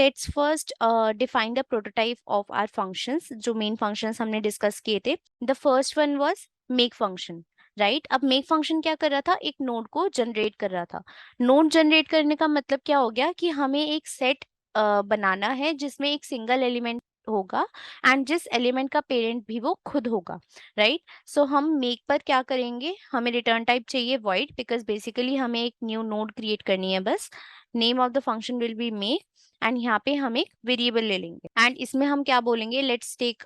Let's first define the prototype of our functions, जो main functions हमने discuss किए थे. The first one was make function, right. अब make function क्या कर रहा था, एक नोड को जनरेट कर रहा था. नोड जनरेट करने का मतलब क्या हो गया कि हमें एक सेट बनाना है जिसमें एक सिंगल एलिमेंट होगा एंड जिस एलिमेंट का पेरेंट भी वो खुद होगा, राइट. सो हम मेक पर क्या करेंगे, हमें रिटर्न टाइप चाहिए void, बिकॉज बेसिकली हमें एक न्यू नोड क्रिएट करनी है बस. Name of the function will be make and यहाँ पे हम एक वेरिएबल ले लेंगे एंड इसमें हम क्या बोलेंगे, let's take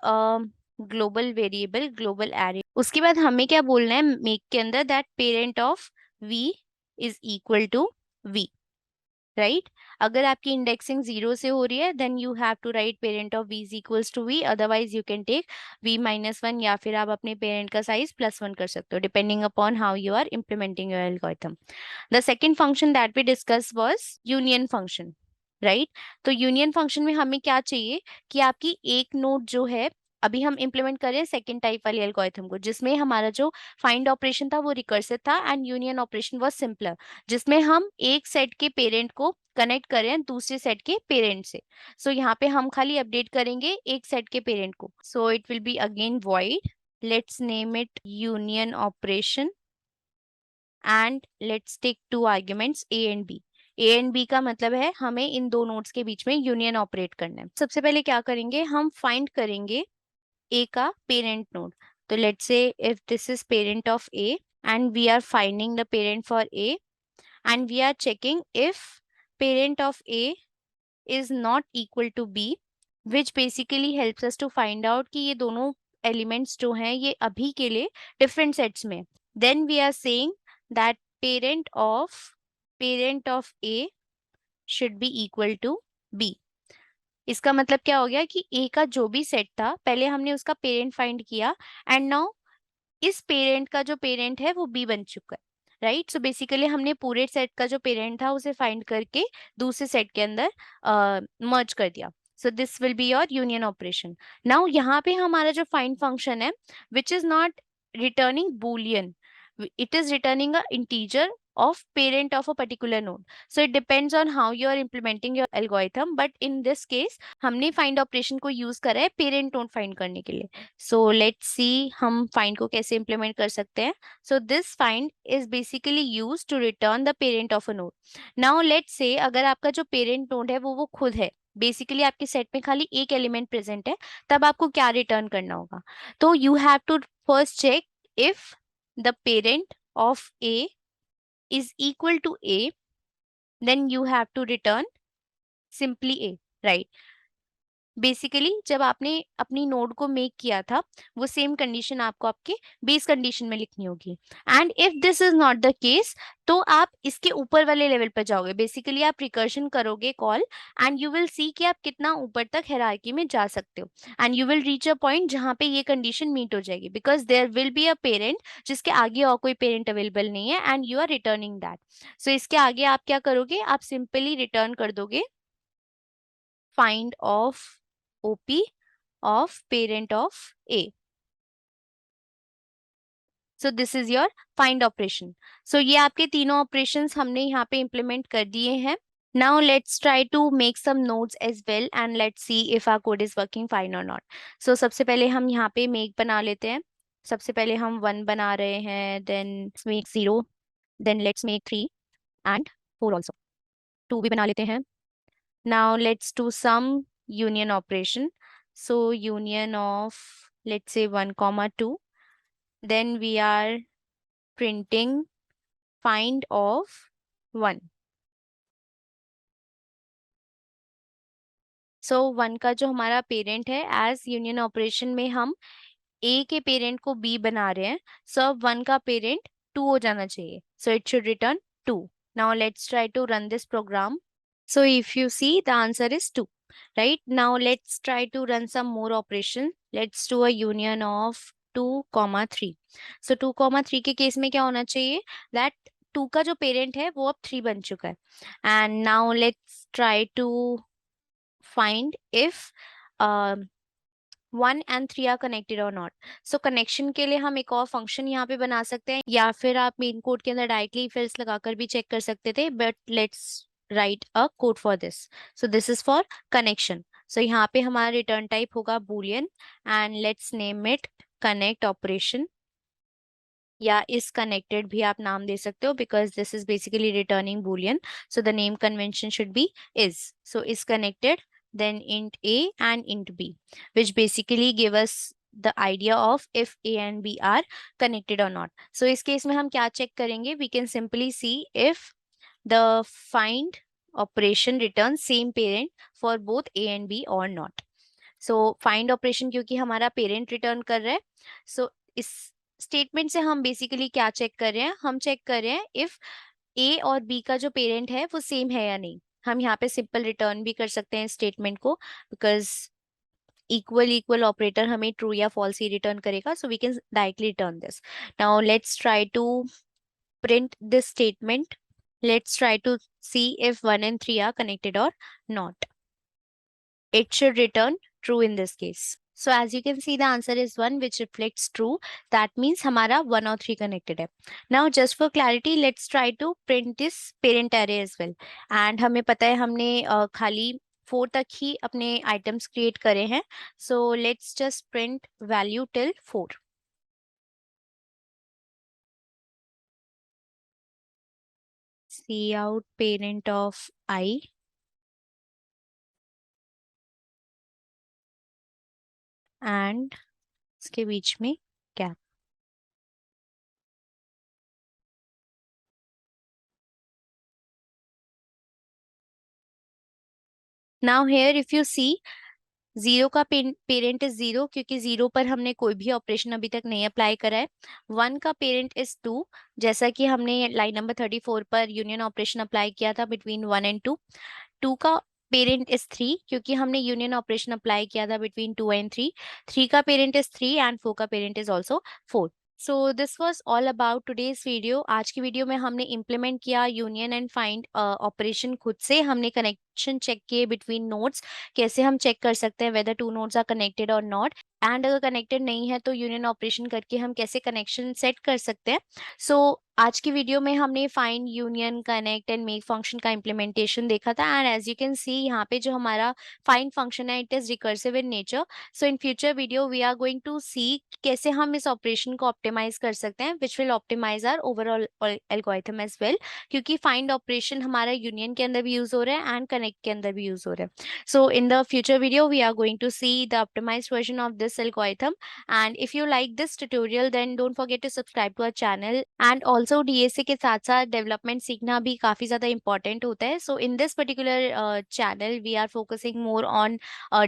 global variable, global array. उसके बाद हमें क्या बोलना है मेक के अंदर, that parent of v is equal to v, right. अगर आपकी इंडेक्सिंग 0 से हो रही है then you have to write parent of v is equals to v, otherwise you can take v-1 या फिर आप अपने पेरेंट का साइज +1 कर सकते हो, depending upon how you are implementing your algorithm. The second function that we discussed was union function, right. तो union function में हमें क्या चाहिए कि आपकी एक नोड जो है, अभी हम इम्प्लीमेंट कर रहे हैं सेकेंड टाइप वाली एल्गोरिथम को, जिसमें हमारा जो फाइंड ऑपरेशन था वो रिकर्सिव था and union operation was simpler, जिसमें हम एक सेट के पेरेंट को कनेक्ट करें दूसरे सेट के पेरेंट से. सो यहाँ पे हम खाली अपडेट करेंगे एक सेट के पेरेंट को. So it will be again void, let's name it union operation and let's take two arguments a and b. a and b का मतलब है हमें इन दो नोड्स के बीच में यूनियन ऑपरेट करना है. सबसे पहले क्या करेंगे, हम फाइंड करेंगे a का पेरेंट नोड. तो let's say if this is parent of a and we are finding the parent for a and we are checking if parent of A is not equal to B, which basically helps us to find out कि ये दोनों elements जो हैं ये अभी के लिए different sets में. Then we are saying that parent of A should be equal to B. इसका मतलब क्या हो गया कि A का जो भी सेट था पहले हमने उसका पेरेंट फाइंड किया एंड नाउ इस पेरेंट का जो पेरेंट है वो B बन चुका है, राइट. सो बेसिकली हमने पूरे सेट का जो पेरेंट था उसे फाइंड करके दूसरे सेट के अंदर मर्ज कर दिया. So this will be your union operation. Now यहाँ पे हमारा जो फाइंड फंक्शन है which is not returning Boolean, it is returning a integer of parent of a particular node. So it depends on how you are implementing your algorithm, but in this case हमने find operation को use करा है parent node find करने के लिए. So let's see हम find को कैसे implement कर सकते हैं. So this find is basically used to return the parent of a node. Now let's say अगर आपका जो parent node है वो खुद है, बेसिकली आपके सेट में खाली एक एलिमेंट प्रेजेंट है, तब आपको क्या रिटर्न करना होगा. तो you have to first check if the parent of A is equal to A, then you have to return simply A, right. Basically जब आपने अपनी नोड को मेक किया था वो सेम कंडीशन आपको आपके बेस कंडीशन में लिखनी होगी. And if this is not the case तो आप इसके ऊपर वाले लेवल पर जाओगे, बेसिकली आप रिकर्शन करोगे call and you will see कि आप कितना ऊपर तक हायरार्की में जा सकते हो and you will reach a point जहां पे ये कंडीशन मीट हो जाएगी, because there will be a parent जिसके आगे और कोई पेरेंट अवेलेबल नहीं है and you are returning that. So इसके आगे आप क्या करोगे, आप सिंपली रिटर्न कर दोगे find of OP of parent of A. So this is your find operation. So ये आपके तीनों operations हमने यहाँ पे implement कर दिए हैं. Now let's try to make some nodes as well and let's see if our code is working fine or not. So सबसे पहले हम यहाँ पे make बना लेते हैं. सबसे पहले हम 1 बना रहे हैं, then let's make 0, then let's make 3 and 4 also. 2 भी बना लेते हैं. Now let's do some union operation. So union of let's say 1 comma 2, then we are printing find of 1. So 1 का जो हमारा पेरेंट है, एज यूनियन ऑपरेशन में हम A के पेरेंट को B बना रहे हैं, so अब 1 का पेरेंट 2 हो जाना चाहिए, so it should return 2. Now let's try to run this program. So if you see the answer is 2. Right now let's try to run some more operation. Let's do a union of 2 comma 3. So 2 comma 3 के case में क्या होना चाहिए, that 2 का जो parent है वो अब 3 बन चुका है. And now let's try to find if 1 and 3 are connected or not. So connection के लिए हम एक और फंक्शन यहाँ पे बना सकते हैं या फिर आप मेन कोड के अंदर डायरेक्टली if else लगाकर भी चेक कर सकते थे, but let's write a code for this. So this is for connection. So यहाँ पे हमारा return type होगा boolean and let's name it connect operation, या is connected भी आप नाम दे सकते हो because this is basically returning boolean. So the name convention should be is. So is connected, then int a and int b, which basically give us the idea of if a and b are connected or not. So इस case में हम क्या check करेंगे? We can simply see if the find operation returns same parent for both a and b or not. So find operation क्योंकि हमारा parent return कर रहा है, सो इस स्टेटमेंट से हम बेसिकली क्या चेक कर रहे हैं? हम चेक कर रहे हैं इफ ए और बी का जो पेरेंट है वो सेम है या नहीं. हम यहाँ पे सिंपल रिटर्न भी कर सकते हैं स्टेटमेंट को, बिकॉज इक्वल इक्वल ऑपरेटर हमें ट्रू या फॉल्स ही रिटर्न करेगा. So we can directly return this. Now let's try to print this statement. Let's try to see if 1 and 3 are connected or not. It should return true in this case. So as you can see, the answer is 1, which reflects true. That means हमारा 1 और 3 connected है. Now just for clarity, let's try to print this parent array as well. And हमें पता है हमने खाली 4 तक ही अपने items create करे हैं. So let's just print value till 4. Cout parent of I and इसके बीच में gap. Now here if you see, 0 का पेरेंट इज 0 क्योंकि 0 पर हमने कोई भी ऑपरेशन अभी तक नहीं अप्लाई करा है. 1 का पेरेंट इज 2, जैसा कि हमने लाइन नंबर 34 पर यूनियन ऑपरेशन अप्लाई किया था बिटवीन 1 एंड 2. 2 का पेरेंट इज 3 क्योंकि हमने यूनियन ऑपरेशन अप्लाई किया था बिटवीन 2 एंड 3. 3 का पेरेंट इज 3 एंड 4 का parent is also 4. So this was all about today's video. आज की वीडियो में हमने इम्प्लीमेंट किया यूनियन एंड फाइंड ऑपरेशन खुद से. हमने कनेक्शन चेक किए बिटवीन नोड्स, कैसे हम चेक कर सकते हैं whether two nodes are connected और नॉट, एंड अगर कनेक्टेड नहीं है तो यूनियन ऑपरेशन करके हम कैसे कनेक्शन सेट कर सकते हैं. सो आज की वीडियो में हमने find, union, connect and make function का इम्प्लीमेंटेशन देखा था. And as you can see यहाँ पे जो हमारा फाइंड फंक्शन है it is recursive in nature. So in future video we are going to see कैसे हम इस ऑपरेशन को ऑप्टिमाइज कर सकते हैं, which will optimise our overall algorithm as well, क्योंकि फाइंड ऑपरेशन हमारा यूनियन के अंदर भी यूज हो रहा है एंड कनेक्ट के अंदर भी यूज हो रहा है. So in the future video we are going to see the optimised version of this algorithm. And if you like this tutorial then don't forget to subscribe to our channel. And also DSA के साथ साथ development सीखना भी काफी ज्यादा important होता है. So in this particular channel we are focusing more on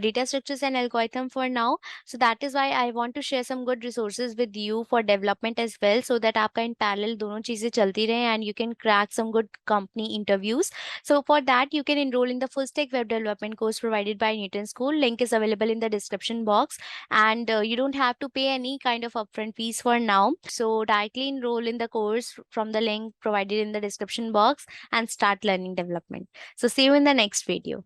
data structures and algorithm for now. So that is why I want to share some good resources with you for development as well, so that आपका in parallel दोनों चीजें चलती रहे and you can crack some good company interviews. So for that you can enroll in the full stack web development course provided by Newton School. Link is available in the description box, and you don't have to pay any kind of upfront fees for now. So directly enroll in the course from the link provided in the description box and start learning development. So see you in the next video.